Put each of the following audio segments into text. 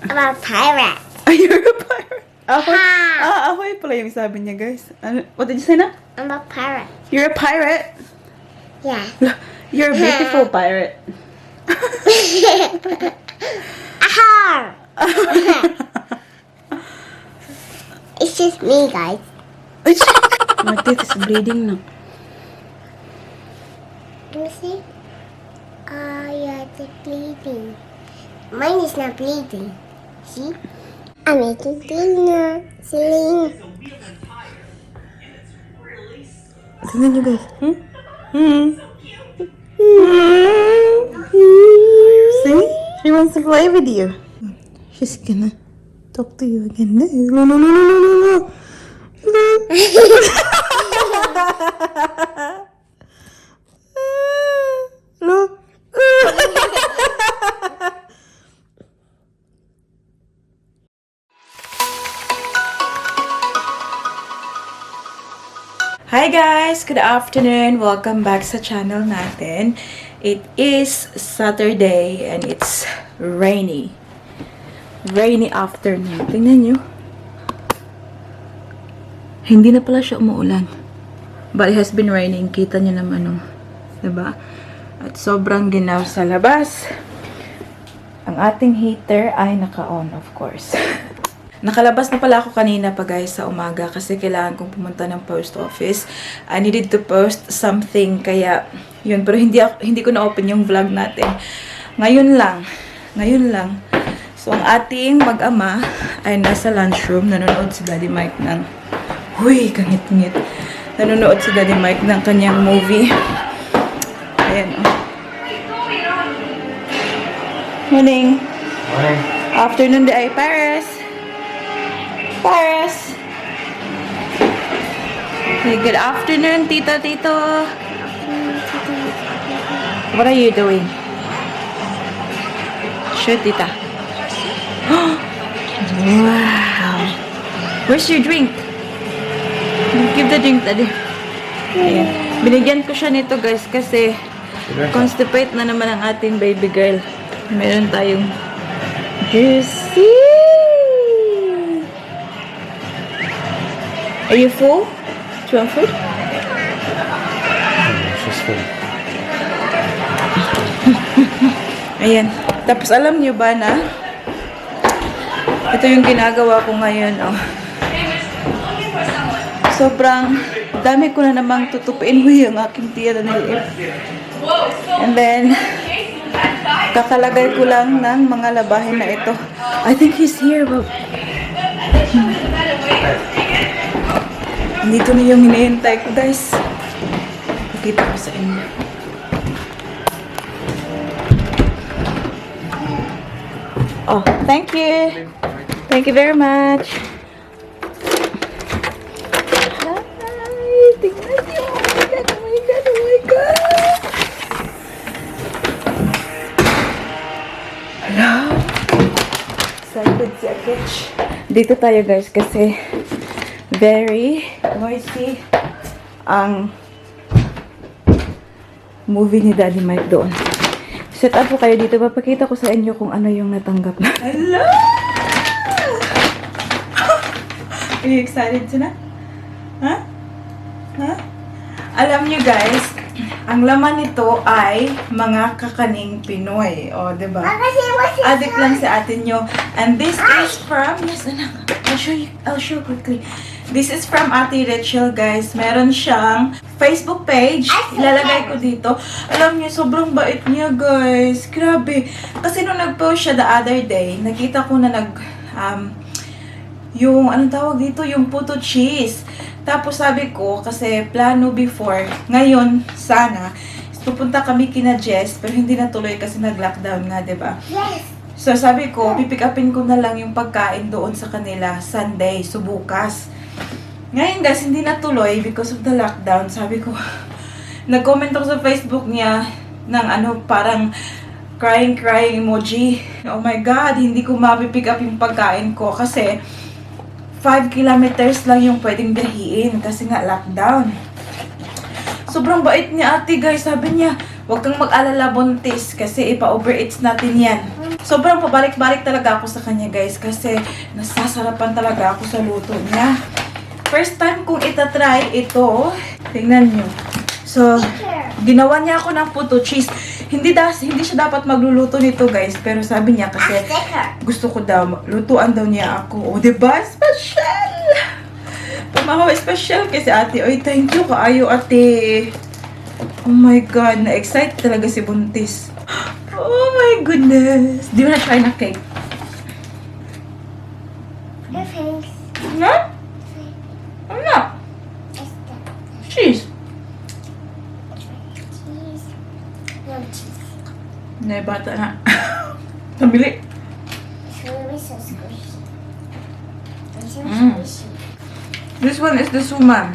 I'm a pirate. You're a pirate. Ahoy pala yung sabi niya, guys. What did you say na? I'm a pirate. You're a pirate? Yeah. You're a beautiful pirate. Aha! It's just me, guys. My teeth is bleeding now. Let me see. Yeah, it's bleeding. Mine is not bleeding. See? I'm making dinner. Celine. Tingnan niyo, guys. See? She wants to play with you. She's gonna talk to you again. No, no, no, no, no, no, no. Look. Hi guys! Good afternoon! Welcome back sa channel natin. It is Saturday and it's rainy. Rainy afternoon. Tingnan nyo. Hindi na pala siya umuulan. But it has been raining. Kita nyo naman, diba? At sobrang ginaw sa labas. Ang ating heater ay naka-on, of course. Nakalabas na pala ako kanina pa guys sa umaga kasi kailangan kong pumunta ng post office. I needed to post something kaya yun. Pero hindi ko na-open yung vlog natin. Ngayon lang. So ang ating mag-ama ay nasa lunchroom. Nanonood si Daddy Mike ng... Huy, kangit-ngit. Nanonood si Daddy Mike ng kanyang movie. Ayan o. Morning. Morning. Afternoon day ay Paris. Paris. Hey, good afternoon, Tita, Tito. What are you doing? Sure, Tita. Wow. Where's your drink? Give the drink, Daddy. Ayan. Binigyan ko siya nito, guys, kasi constipate na naman ang ating baby girl. Meron tayong juicy. Are you full? Do you want food? She's full. Ayan. Tapos alam niyo ba na ito yung ginagawa ko ngayon, oh. Sobrang dami ko na namang tutupiin yung aking tiya na nilip. And then kakalagay ko lang ng mga labahin na ito. I think he's here, but dito na yung hinihintay ko, guys. Pakita ko sa inyo. Oh, thank you. Thank you very much. Hi! Tingnan niyo. Oh my God, oh my God, oh my God. Hello? Excited si Akech. Dito tayo, guys, kasi very noisy ang movie ni Daddy Mike doon. Set up po kayo dito. Papakita ko sa inyo kung ano yung natanggap na. Hello! Are you excited na? Ha? Ha? Alam nyo guys, ang laman nito ay mga kakaning Pinoy. O, diba? Adik lang sa atin nyo. And this is from... Yes, anak. I'll show quickly. This is from Ate Rachel, guys. Meron siyang Facebook page. Ilalagay ko dito. Alam niyo, sobrang bait niya, guys. Grabe. Kasi nung nag-post siya the other day, nakita ko na yung, anong tawag dito? Yung puto cheese. Tapos sabi ko, kasi plano before, ngayon, sana, pupunta kami kina Jess, pero hindi natuloy kasi nag-lockdown nga, diba? Yes. So sabi ko, pipick upin ko na lang yung pagkain doon sa kanila Sunday, so bukas. Ngayon guys, hindi natuloy because of the lockdown. Sabi ko, nag-comment ako sa Facebook niya ng parang crying emoji. Oh my God, hindi ko mapipick up yung pagkain ko kasi 5 kilometers lang yung pwedeng dahiin kasi nga lockdown. Sobrang bait niya ate guys. Sabi niya, Huwag kang mag-alala, buntis, kasi ipa-overeats natin yan. Sobrang pabalik-balik talaga ako sa kanya, guys, kasi nasasarapan talaga ako sa luto niya. First time kong itatry ito. Tingnan nyo. So, ginawa niya ako ng puto cheese. Hindi siya dapat magluluto nito, guys. Pero sabi niya kasi gusto ko daw, lutuan daw niya ako. O, diba? Special! Pamahaw special kasi ate. Oy, thank you kaayo, ate. Oh my God, na-excite talaga si Buntis. Oh my goodness. Di mo na-try na cake? No thanks. No? Ano? Cheese. Cheese. No cheese. Nay, bata na. Nabili. It's really so squishy. It's so Mm. squishy. This one is the suman.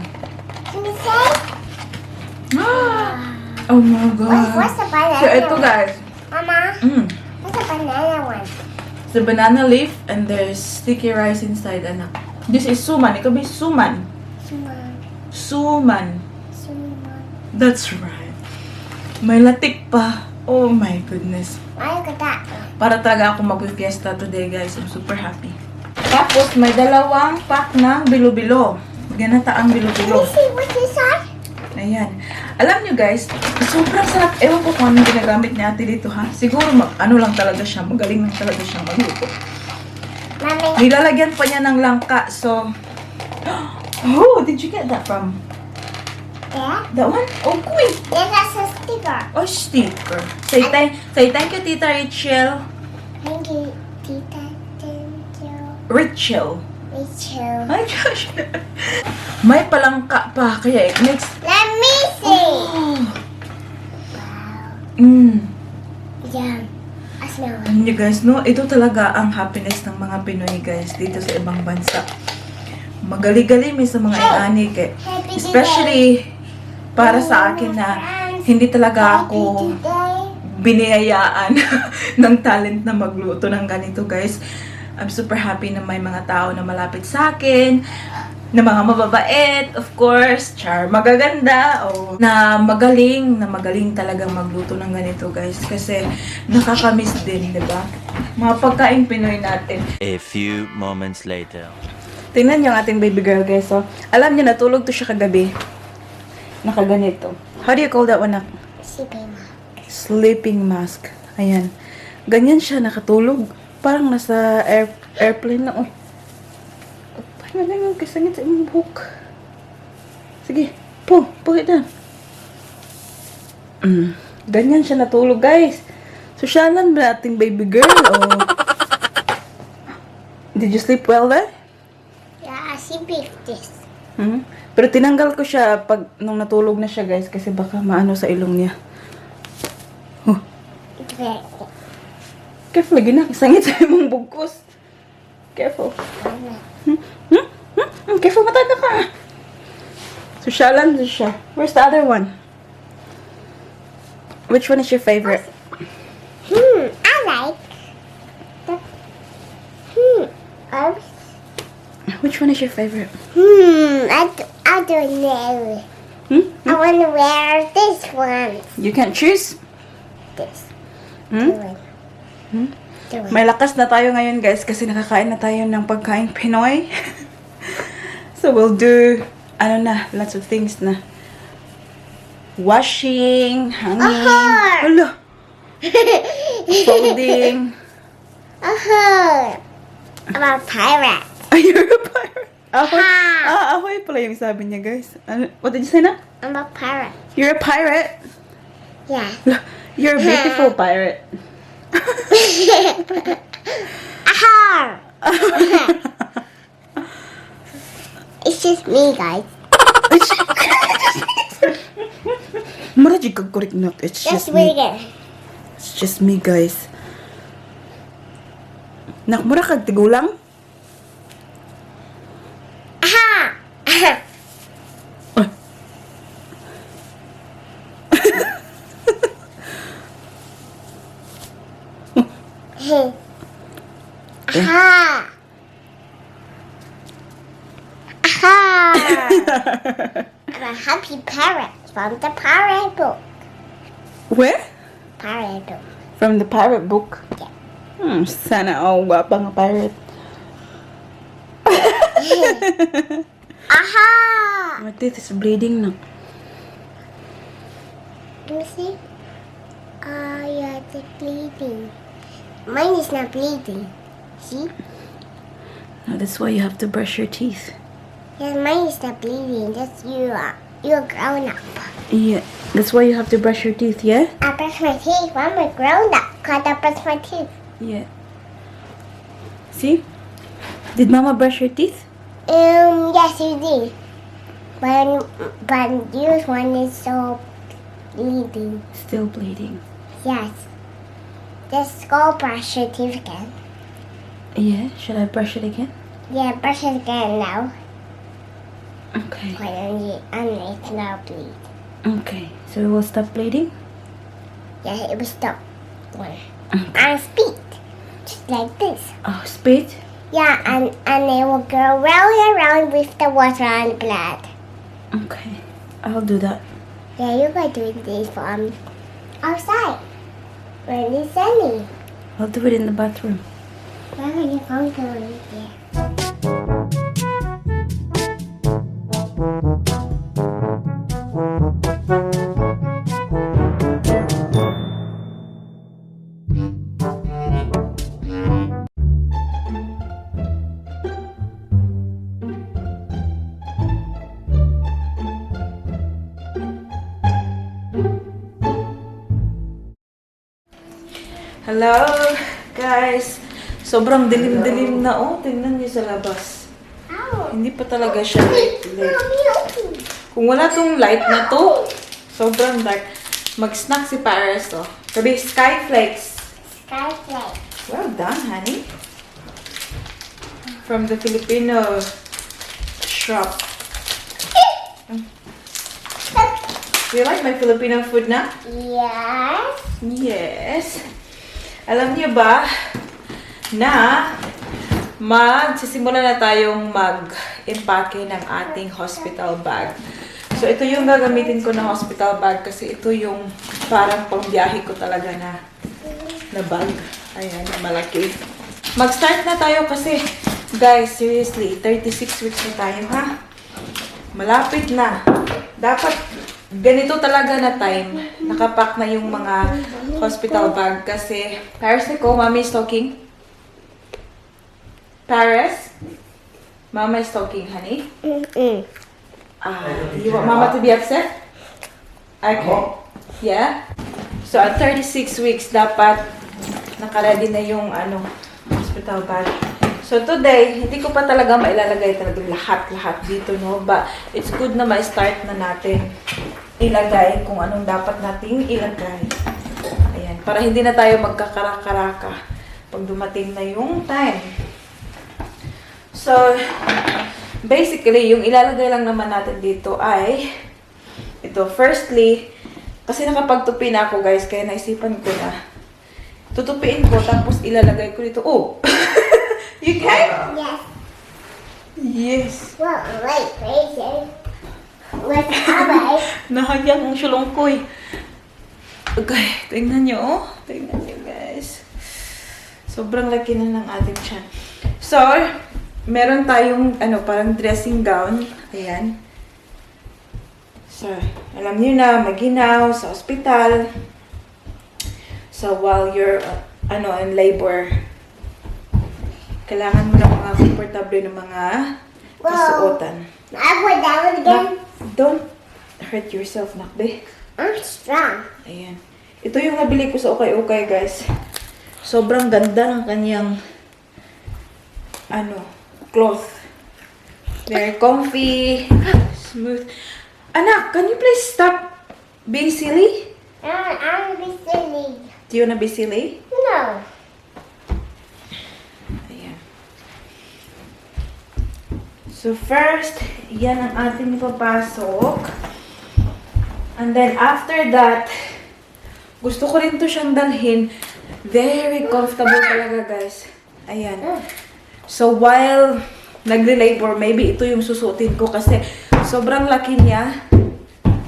Can you say? Oh my God. What's the banana So, ito one? guys. Mama, what's the banana one? The banana leaf and there's sticky rice inside, anak. This is suman. Ito ba suman? Suman. Suman. Suman. That's right. May latik pa. Oh my goodness. Why look at that? Para talaga ako mag-fiesta today, guys. I'm super happy. Tapos, may dalawang pack ng bilo-bilo. Ganataang Can bilo-bilo. you see what's inside? Ayan. Alam nyo, guys, sobrang sarap. Ewan ko kung anong ginagamit ni ate dito, ha? Siguro, ano lang talaga siya. Magaling lang talaga siya magluto. Mommy. Nilalagyan pa niya ng langka, so... Oh, did you get that from? Yeah? That one? Oh, cool. Yeah, that's a sticker. Oh, sticker. Say thank you, Tita Rachel. Thank you, Tita. Thank you. Rachel. Rachel. My gosh. May palangka pa, kaya it makes... Let me see. Oh. Wow. Mm. Yum. I smell it. Alam niyo guys, no? Ito talaga ang happiness ng mga Pinoy, guys, dito sa ibang bansa. Magaling-galing sa mga inanik, eh. Happy Especially para sa akin na hindi talaga ako biniyayaan ng talent na magluto ng ganito, guys. I'm super happy na may mga tao na malapit sa akin, na mga mababait, of course, char, magaganda, o na magaling talagang magluto ng ganito, guys. Kasi nakakamiss din, di ba? Mga pagkain Pinoy natin. A few moments later. Tingnan niyo ang ating baby girl, guys. So, alam niyo, natulog to siya kagabi. Nakaganito. How do you call that one, nak? Sleeping. Sleeping mask. Ayan. Ganyan siya nakatulog. Parang nasa airplane na. Oh. Paano na yung kasangit sa imong buhok? Sige. Pull it down. Ganyan siya natulog, guys. Sosyalan ba ating baby girl? Oh. Did you sleep well there? Yeah, I see big this. Pero tinanggal ko siya nung natulog na siya, guys, kasi baka maano sa ilong niya. Oh. Careful lagi na, sangit sa imong bugkos. Careful. Careful, matanda ka. Sosyalan siya. Where's the other one? Which one is your favorite? I like the Which one is your favorite? I don't know. I want to wear this one. You can't choose? This. Hmm? The one. The one. May lakas na tayo ngayon, guys, kasi nakakain na tayo ng pagkain Pinoy. So we'll do, lots of things na. Washing, hanging, hala, folding. I'm a pirate. You're a pirate. Ahoy. Ha. Ahoy pala yung sabi niya, guys. What did you say na? I'm a pirate. You're a pirate. Yeah. You're a beautiful pirate. Aha! It's just me, guys. Marajig kag korek nak. It's Just just me. wait again. It's just me, guys. Nak, mura kag tigulang? Aha! Ay. Aha! Aha! I'm a happy parrot from the parrot book. Where? Pirate. From the pirate book? Yeah. Sana all gwapa nga pirate. Aha! My teeth is bleeding na. Let me see. Yeah, it's bleeding. Mine is not bleeding. See? No, that's why you have to brush your teeth. Yeah, mine is not bleeding. That's you. You're grown up. Yeah, that's why you have to brush your teeth, yeah? I brush my teeth. I'm a grown up. Cause I brush my teeth. Yeah. See? Did Mama brush your teeth? Yes, you did. But yours one is so bleeding. Still bleeding. Yes. Just go brush your teeth again. Yeah, should I brush it again? Yeah, brush it again now. Okay. And it's now bleed. Okay, so it will stop bleeding? Yeah, it will stop. One. Okay. And speed. Just like this. Oh, spit? Yeah, and it will go round and round with the water and blood. Okay, I'll do that. Yeah, you can do this from outside. When it's sunny. I'll do it in the bathroom. Where are you going there? Hello, guys. Sobrang dilim-dilim na, oh. Tingnan niyo sa labas. Ow. Hindi pa talaga siya light. Kung wala tong light na to, sobrang dark. Mag-snack si Paris, oh. Sabi, Skyflakes. Skyflake. Well done, honey. From the Filipino shop. Do you like my Filipino food na? Yes. Yes. Alam niyo ba na magsisimula na tayong mag-impake ng ating hospital bag. So, ito yung gagamitin ko na hospital bag kasi ito yung parang pangbiyahe ko talaga na bag. Ayan, malaki. Mag-start na tayo kasi, guys, seriously, 36 weeks na tayo, ha? Malapit na. Dapat ganito talaga na time. Nakapack na yung mga hospital bag kasi Paris ko, Mommy is talking. Paris? Mama is talking, honey. You want Mama to be upset? Okay. Yeah? So, at 36 weeks, dapat nakaready na yung hospital bag. So, today, hindi ko pa talaga mailalagay talaga lahat-lahat dito, no? But, it's good na ma-start na natin ilagay kung anong dapat nating ilagay. Ayan. Para hindi na tayo magkakarak-karaka pag dumating na yung time. So, basically, yung ilalagay lang naman natin dito ay ito. Firstly, kasi nakapagtupi na ako, guys, kaya naisipan ko na tutupiin ko, tapos ilalagay ko dito. Oh! You can? Yes. Yes. Well, wait, crazy. What's up, Nahayang ang sulong ko eh. Okay, tingnan nyo, oh. Tingnan nyo, guys. Sobrang laki na ng ating tiyan. So, meron tayong, parang dressing gown. Ayan. So, alam nyo na, maginaw sa ospital. So, while you're, in labor, kailangan mo na mga komportable ng mga kasuotan. I put down again. Don't hurt yourself, nakbe. I'm strong. Ayan. Ito yung nabili ko sa ukay-ukay, guys. Sobrang ganda ng kanyang, cloth. Very comfy, smooth. Anak, can you please stop being silly? I'm be silly. Do you wanna be silly? No. Ayan. So first, yan ang ating ipapasok. And then after that, gusto ko rin to siyang dalhin. Very comfortable talaga, guys. Ayan. So while nagle-labor, maybe ito yung susutin ko kasi sobrang laki niya.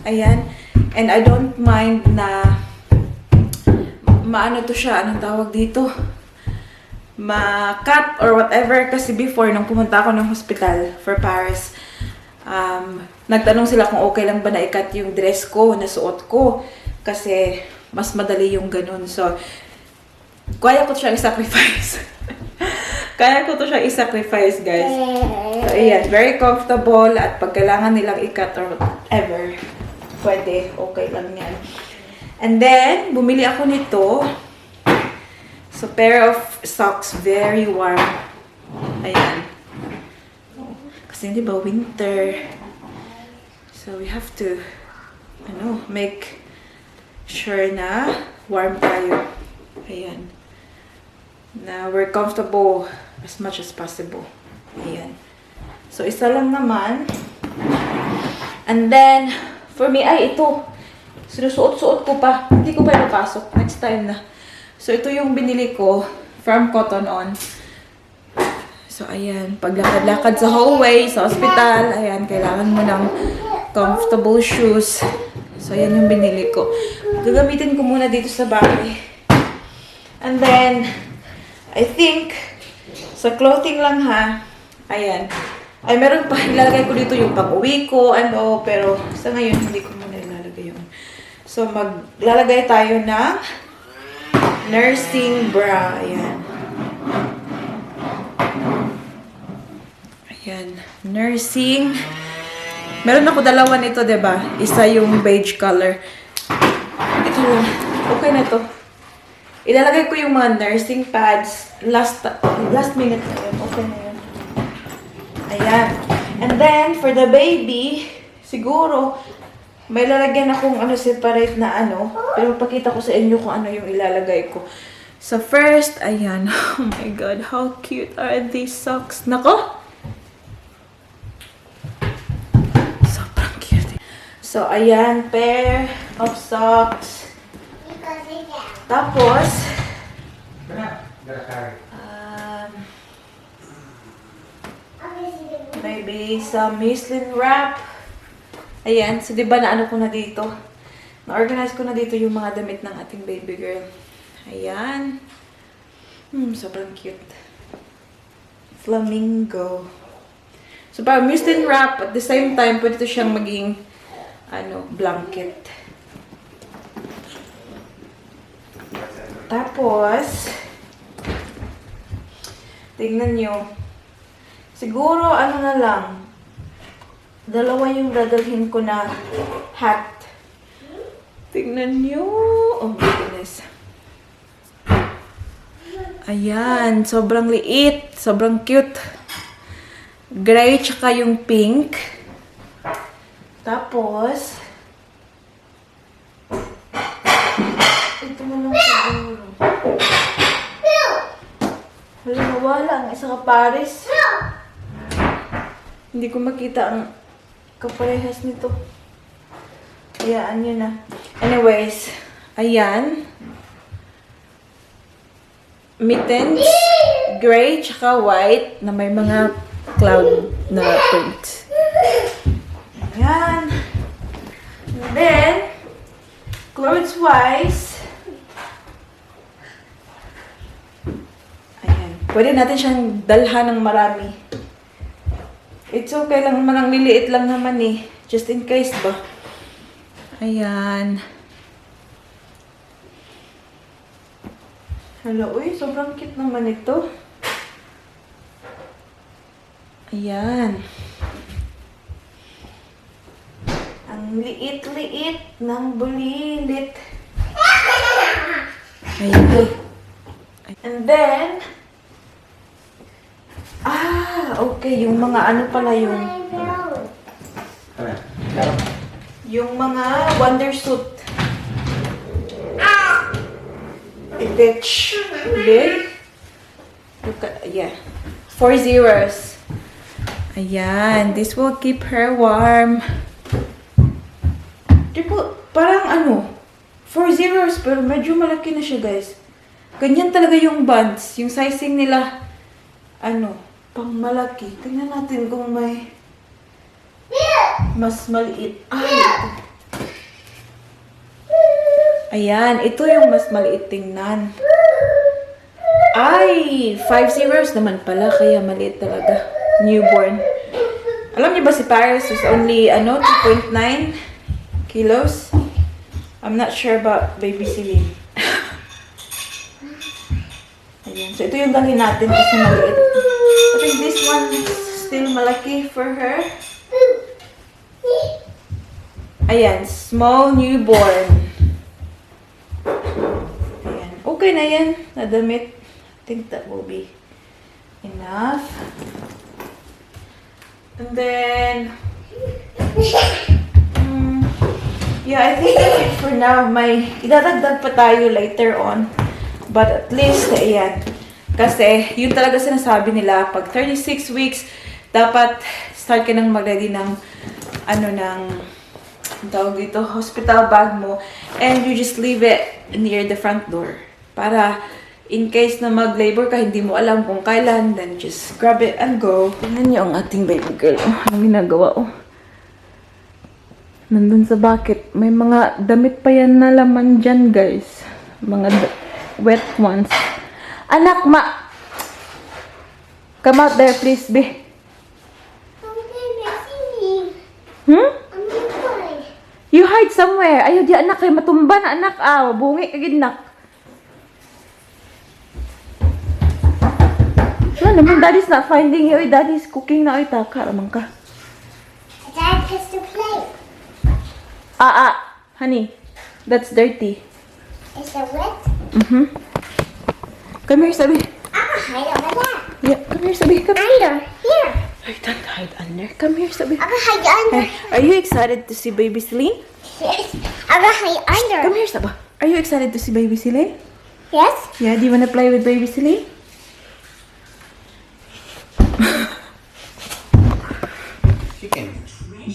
Ayan. And I don't mind na maano to siya, anong tawag dito? Ma-cut or whatever. Kasi before, nung pumunta ako ng hospital for Paris, nagtanong sila kung okay lang ba na i-cut yung dress ko, na suot ko. Kasi mas madali yung ganun. So, kaya ko to siyang i-sacrifice. Kaya ko to siyang i-sacrifice, guys. So, ayan. Very comfortable. At pag kailangan nilang i-cut or whatever, pwede. Okay lang yan. And then, bumili ako nito. So, pair of socks. Very warm. Ayan. Kasi di ba, winter. So, we have to, make sure na warm tayo. Ayan. Na we're comfortable as much as possible. Ayan. So, isa lang naman. And then, for me, ito. Sinusuot-suot ko pa. Hindi ko pa napasok. Next time na. So, ito yung binili ko from Cotton On. So, ayan. Paglakad-lakad sa hallway, sa hospital, ayan, kailangan mo ng comfortable shoes. So, ayan yung binili ko. Gagamitin ko muna dito sa bahay. And then, I think, sa clothing lang ha, ayan. Ay, meron pa, ilalagay ko dito yung pag-uwi ko, pero sa ngayon, hindi ko muna ilalagay yun. So, maglalagay tayo ng nursing bra. Ayan. Ayan. Nursing. Meron ako dalawa nito, diba? Isa yung beige color. Ito lang. Okay na to. Ilalagay ko yung mga nursing pads. Last minute na yun. Okay na yun. Ayan. And then, for the baby, siguro, may lalagyan akong separate na pero pakita ko sa inyo kung ano yung ilalagay ko. So first, ayan. Oh my God, how cute are these socks? Nako! Sobrang cute. So ayan, pair of socks. Tapos, maybe some muslin wrap. Ayan, so diba na ko na dito? Na-organize ko na dito yung mga damit ng ating baby girl. Ayan. Sobrang cute. Flamingo. So parang muslin wrap, at the same time, pwede ito siyang maging, blanket. Tapos, tingnan nyo. Siguro, na lang, dalawa yung dadalhin ko na hat. Tingnan nyo. Oh my goodness. Ayan. Sobrang liit. Sobrang cute. Gray tsaka yung pink. Tapos, ito na lang siguro. Wala, nawala ang isa ka Paris. Hindi ko makita ang kaparehas nito. Hayaan nyo na. Anyways, ayan. Mittens, gray, tsaka white, na may mga cloud na print. Ayan. And then, clothes-wise, ayan. Pwede natin siyang dalhan ng marami. It's okay lang naman, ang liliit lang naman eh. Just in case ba. Ayan. Hello, uy, sobrang cute naman ito. Ayan. Ang liit-liit ng bulilit. Ayan. And then, okay, yung mga pala yung mga wondersuit. Itch. Big. Look at, yeah. 4 zeros. Ayan. This will keep her warm. Tipo, parang 4 zeros, pero medyo malaki na siya, guys. Ganyan talaga yung bands. Yung sizing nila, pang malaki. Tingnan natin kung may mas maliit. Ay, ito. Ayan, ito yung mas maliit tingnan. Ay, 5 zeros naman pala, kaya maliit talaga. Newborn. Alam niyo ba si Paris is only, 2.9 kilos? I'm not sure about baby Celine. Ayan, so ito yung dalhin natin kasi maliit. I think this one is still malaki for her. Ayan, small newborn. Ayan, okay na yan. Nadamit. I think that will be enough. And then, yeah, I think that's it for now. May idadagdag pa tayo later on. But at least, ayan. Kasi, yun talaga sinasabi nila, pag 36 weeks, dapat start ka nang mag-ready ng, tawag dito, hospital bag mo. And you just leave it near the front door. Para, in case na mag-labor ka, hindi mo alam kung kailan, then just grab it and go. Tingnan niyo ang ating baby girl. Ang ginagawa, Nandun sa bucket. May mga damit pa yan na laman dyan, guys. Mga wet ones. Anak, come out there, please, be. You hide somewhere. Ayaw di anak, kay matumba na anak. Bungi kagid nak. Wala naman, daddy's not finding you. Daddy's cooking na. Taka naman ka. Dad has to play. Honey. That's dirty. Is it wet? Come here, Sabi. I'm gonna hide over there. Yeah, come here, Sabi. Come Under. Here. I don't hide under. Come here, Sabi. I'm gonna hide under. Hey, are you excited to see baby Celine? Yes. I'm gonna hide under. Come here, Saba. Are you excited to see baby Celine? Yes. Yeah, do you wanna play with baby Celine? Chicken.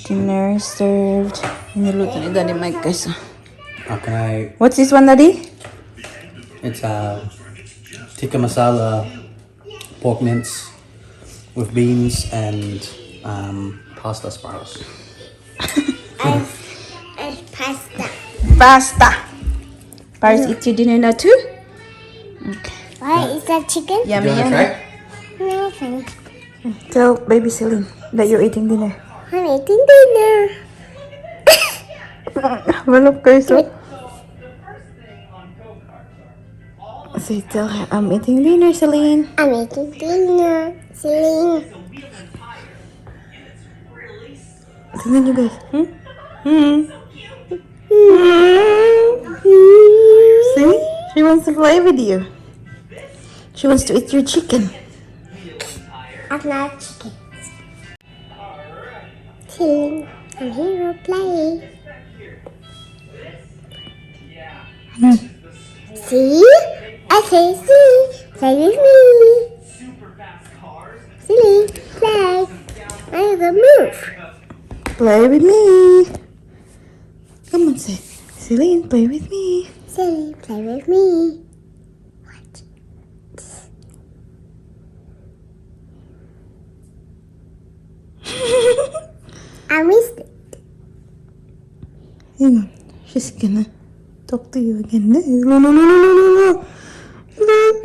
Dinner served. Niluto ni Daddy Mike, guys. How can I? What's this one, Daddy? It's tikka masala, pork mince with beans and pasta sprouts. And pasta. Pasta. Paris, eat your dinner now too? Okay. Why is that chicken? Yummy, You wanna yummy. try? No, thanks. Tell baby Celine that you're eating dinner. I'm eating dinner. Malap kayo, so. So tell her, I'm eating dinner, Celine. I'm eating dinner. Celine. Tingnan niyo, guys. See? She wants to play with you. She wants to eat your chicken. I'm not chicken. Celine, I'm here to play. See? I say see. Play with me. Celine, play. I'm gonna move. Play with me. Come on, say. Celine, play with me. Celine, play with me. What? I missed it. Hang on. She's gonna talk to you again. No, no, no, no, no, no, no. Look.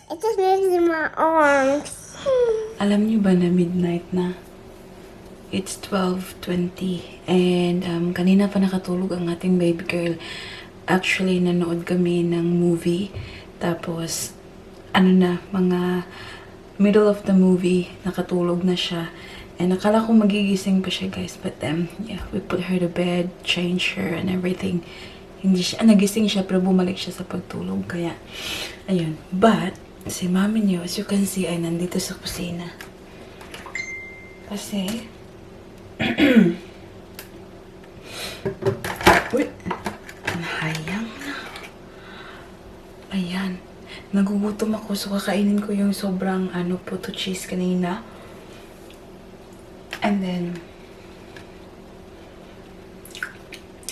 It just moves in my arms. Alam niyo ba na midnight na? It's 12:20 and kanina pa nakatulog ang ating baby girl. Actually, nanood kami ng movie. Tapos, mga middle of the movie, nakatulog na siya. And akala ko magigising pa siya, guys. But yeah, we put her to bed, change her and everything. Hindi siya, nagising siya pero bumalik siya sa pagtulog. Kaya, ayun. But, si mami niyo, as you can see, ay nandito sa kusina. Kasi, uy, nahayang na. Ayan. Nagugutom ako, so kakainin ko yung sobrang, puto cheese kanina. And then,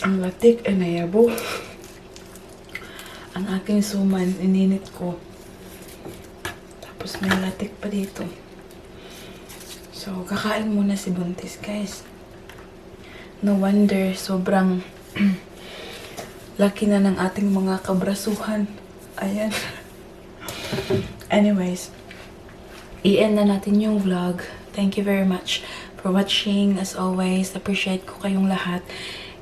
Ang latik ay nayabo. Ang aking suman, ininit ko. Tapos may latik pa dito. So, kakain muna si Buntis, guys. No wonder, sobrang laki na ng ating mga kabrasuhan. Ayan. Anyways, i-end na natin yung vlog. Thank you very much for watching. As always, appreciate ko kayong lahat.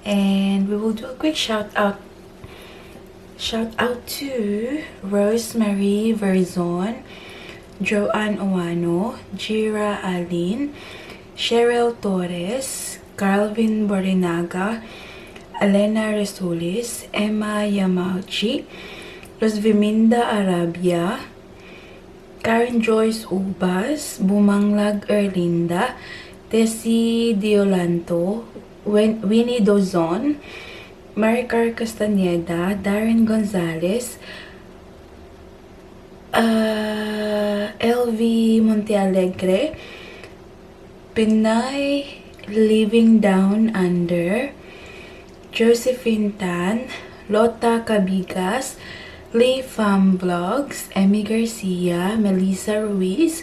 And we will do a quick shout out. Shout out to Rosemary Verzon, Joanne Owano, Jira Alin, Cheryl Torres, Calvin Borinaga, Elena Resulis, Emma Yamauchi, Rosviminda Arabia, Karen Joyce Ubas, Bumanglag Erlinda, Tessie Diolanto, Winnie Dozon, Maricar Castaneda, Darren Gonzalez, LV Montealegre, Pinay Living Down Under, Josephine Tan, Lota Cabigas, Lee Fam Vlogs, Emmy Garcia, Melissa Ruiz,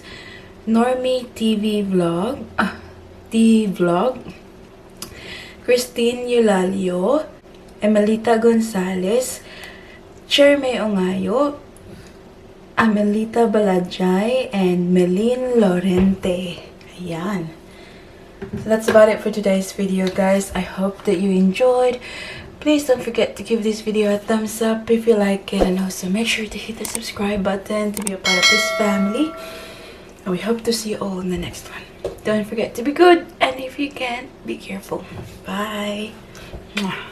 Normie TV Vlog, Christine Eulalio, Emelita Gonzalez, Cherme Ongayo, Amelita Balajay, and Melin Lorente. Ayan. So that's about it for today's video, guys. I hope that you enjoyed. Please don't forget to give this video a thumbs up if you like it, and also make sure to hit the subscribe button to be a part of this family. And we hope to see you all in the next one. Don't forget to be good, and if you can, be careful. Bye. Mwah.